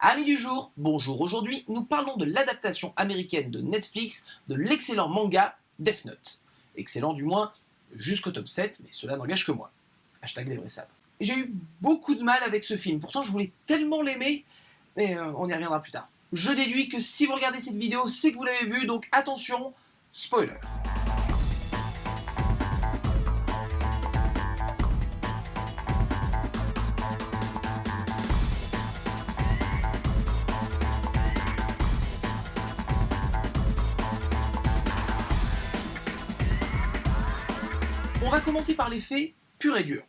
Amis du jour, bonjour. Aujourd'hui, nous parlons de l'adaptation américaine de Netflix de l'excellent manga Death Note. Excellent du moins jusqu'au top 7, mais cela n'engage que moi. Hashtag les vrais sables. J'ai eu beaucoup de mal avec ce film, pourtant je voulais tellement l'aimer, mais on y reviendra plus tard. Je déduis que si vous regardez cette vidéo, c'est que vous l'avez vu, donc attention, spoiler. On va commencer par les faits purs et durs.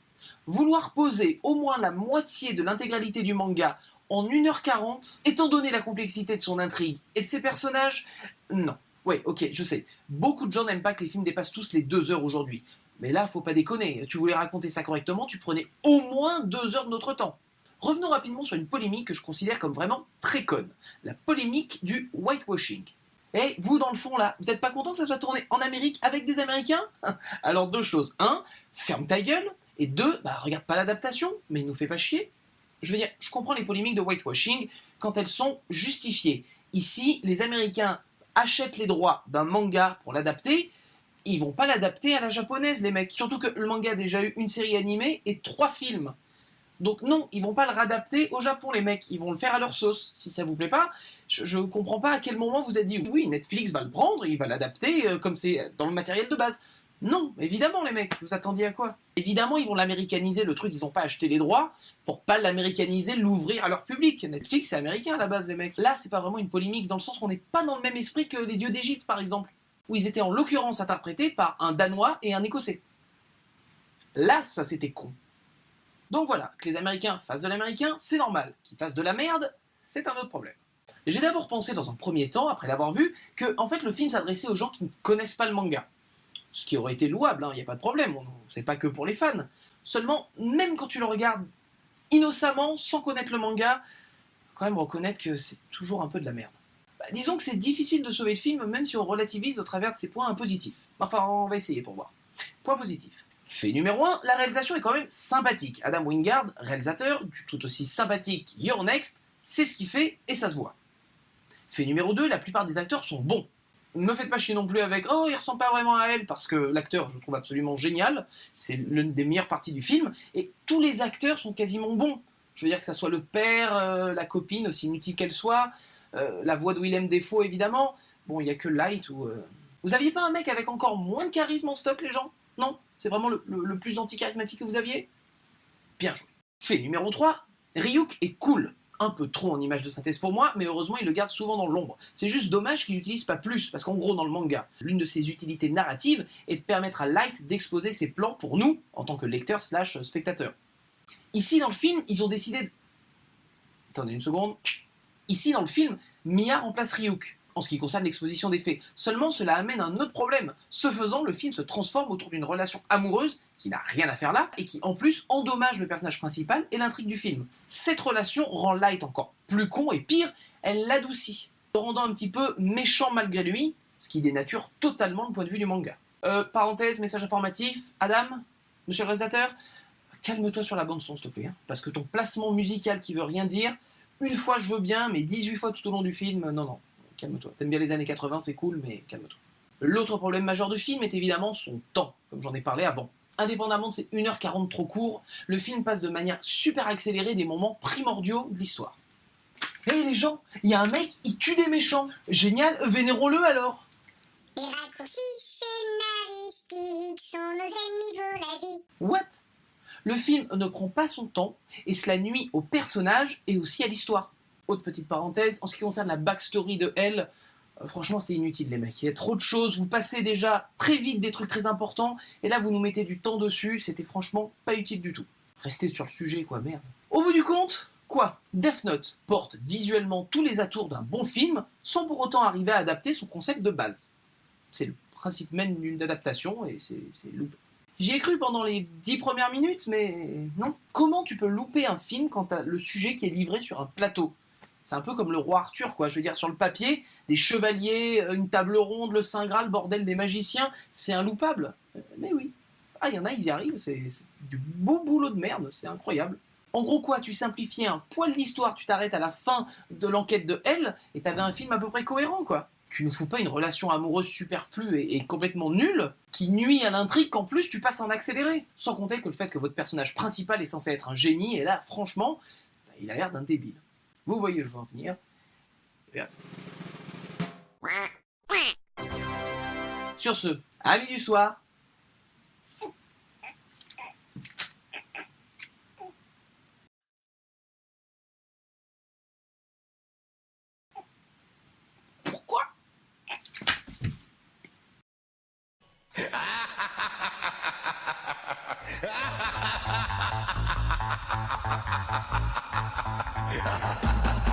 Vouloir poser au moins la moitié de l'intégralité du manga en 1h40, étant donné la complexité de son intrigue et de ses personnages, non. Ouais, ok, je sais. Beaucoup de gens n'aiment pas que les films dépassent tous les 2 heures aujourd'hui. Mais là, faut pas déconner. Tu voulais raconter ça correctement, tu prenais au moins 2 heures de notre temps. Revenons rapidement sur une polémique que je considère comme vraiment très conne. La polémique du whitewashing. Et vous, dans le fond, là, vous n'êtes pas content que ça soit tourné en Amérique avec des Américains? Alors, deux choses. Un, ferme ta gueule. Et deux, regarde pas l'adaptation, mais il nous fait pas chier. Je veux dire, je comprends les polémiques de whitewashing quand elles sont justifiées. Ici, les Américains achètent les droits d'un manga pour l'adapter. Ils vont pas l'adapter à la japonaise, les mecs. Surtout que le manga a déjà eu une série animée et 3 films. Donc non, ils vont pas le réadapter au Japon, les mecs. Ils vont le faire à leur sauce. Si ça vous plaît pas, je comprends pas à quel moment vous êtes dit oui, Netflix va le prendre, il va l'adapter comme c'est dans le matériel de base. Non, évidemment, les mecs, vous attendiez à quoi? Évidemment, ils vont l'américaniser, le truc, ils ont pas acheté les droits pour pas l'américaniser, l'ouvrir à leur public. Netflix, c'est américain à la base, les mecs. Là, c'est pas vraiment une polémique dans le sens qu'on n'est pas dans le même esprit que les dieux d'Égypte, par exemple, où ils étaient en l'occurrence interprétés par un Danois et un Écossais. Là, ça, c'était con. Donc voilà, que les Américains fassent de l'américain, c'est normal. Qu'ils fassent de la merde, c'est un autre problème. J'ai d'abord pensé dans un premier temps, après l'avoir vu, que en fait le film s'adressait aux gens qui ne connaissent pas le manga. Ce qui aurait été louable, il n'y a pas de problème, c'est pas que pour les fans. Seulement, même quand tu le regardes innocemment, sans connaître le manga, faut quand même reconnaître que c'est toujours un peu de la merde. Disons que c'est difficile de sauver le film, même si on relativise au travers de ses points positifs. Enfin, on va essayer pour voir. Point positif. Fait numéro 1, la réalisation est quand même sympathique. Adam Wingard, réalisateur, du tout aussi sympathique Your Next, c'est ce qu'il fait et ça se voit. Fait numéro 2, la plupart des acteurs sont bons. Ne me faites pas chier non plus avec « Oh, il ressemble pas vraiment à elle » parce que l'acteur, je le trouve absolument génial, c'est l'une des meilleures parties du film, et tous les acteurs sont quasiment bons. Je veux dire que ça soit le père, la copine, aussi inutile qu'elle soit, la voix de Willem Dafoe évidemment, bon, il n'y a que Light ou... Vous aviez pas un mec avec encore moins de charisme en stock, les gens? Non? C'est vraiment le plus anti-charismatique que vous aviez? Bien joué. Fait numéro 3, Ryuk est cool. Un peu trop en image de synthèse pour moi, mais heureusement il le garde souvent dans l'ombre. C'est juste dommage qu'il n'utilise pas plus, parce qu'en gros dans le manga, l'une de ses utilités narratives est de permettre à Light d'exposer ses plans pour nous, en tant que lecteur slash spectateur. Ici dans le film, ils ont décidé de... Attendez une seconde. Ici dans le film, Mia remplace Ryuk, en ce qui concerne l'exposition des faits. Seulement, cela amène un autre problème. Ce faisant, le film se transforme autour d'une relation amoureuse qui n'a rien à faire là et qui, en plus, endommage le personnage principal et l'intrigue du film. Cette relation rend Light encore plus con et pire, elle l'adoucit, le rendant un petit peu méchant malgré lui, ce qui dénature totalement le point de vue du manga. Parenthèse, message informatif, Adam, monsieur le réalisateur, calme-toi sur la bande-son, s'il te plaît, parce que ton placement musical qui veut rien dire, une fois je veux bien, mais 18 fois tout au long du film, non. Calme-toi. T'aimes bien les années 80, c'est cool, mais calme-toi. L'autre problème majeur du film est évidemment son temps, comme j'en ai parlé avant. Indépendamment de ces 1h40 trop courts, le film passe de manière super accélérée des moments primordiaux de l'histoire. Hey les gens, il y a un mec, il tue des méchants. Génial, vénérons-le alors. Les raccourcis scénaristiques sont nos ennemis pour la vie. What? Le film ne prend pas son temps, et cela nuit aux personnages et aussi à l'histoire. Autre petite parenthèse, en ce qui concerne la backstory de Elle, franchement c'était inutile les mecs, il y a trop de choses, vous passez déjà très vite des trucs très importants, et là vous nous mettez du temps dessus, c'était franchement pas utile du tout. Restez sur le sujet quoi, merde. Au bout du compte, quoi? Death Note porte visuellement tous les atours d'un bon film, sans pour autant arriver à adapter son concept de base. C'est le principe même d'une adaptation, et c'est loupé. J'y ai cru pendant les 10 premières minutes, mais non. Comment tu peux louper un film quand t'as le sujet qui est livré sur un plateau? C'est un peu comme le roi Arthur, quoi. Je veux dire, sur le papier, les chevaliers, une table ronde, le Saint Graal, le bordel des magiciens, c'est inloupable. Mais oui. Ah, il y en a, ils y arrivent, c'est du beau boulot de merde, c'est incroyable. En gros quoi, tu simplifiais un poil l'histoire, tu t'arrêtes à la fin de l'enquête de Elle, et t'avais un film à peu près cohérent quoi. Tu ne fous pas une relation amoureuse superflue et complètement nulle, qui nuit à l'intrigue qu'en plus tu passes en accéléré. Sans compter que le fait que votre personnage principal est censé être un génie, et là franchement, il a l'air d'un débile. Vous voyez où je veux en venir. Et bien, sur ce, amis du soir. Pourquoi ? Ha ha ha ha!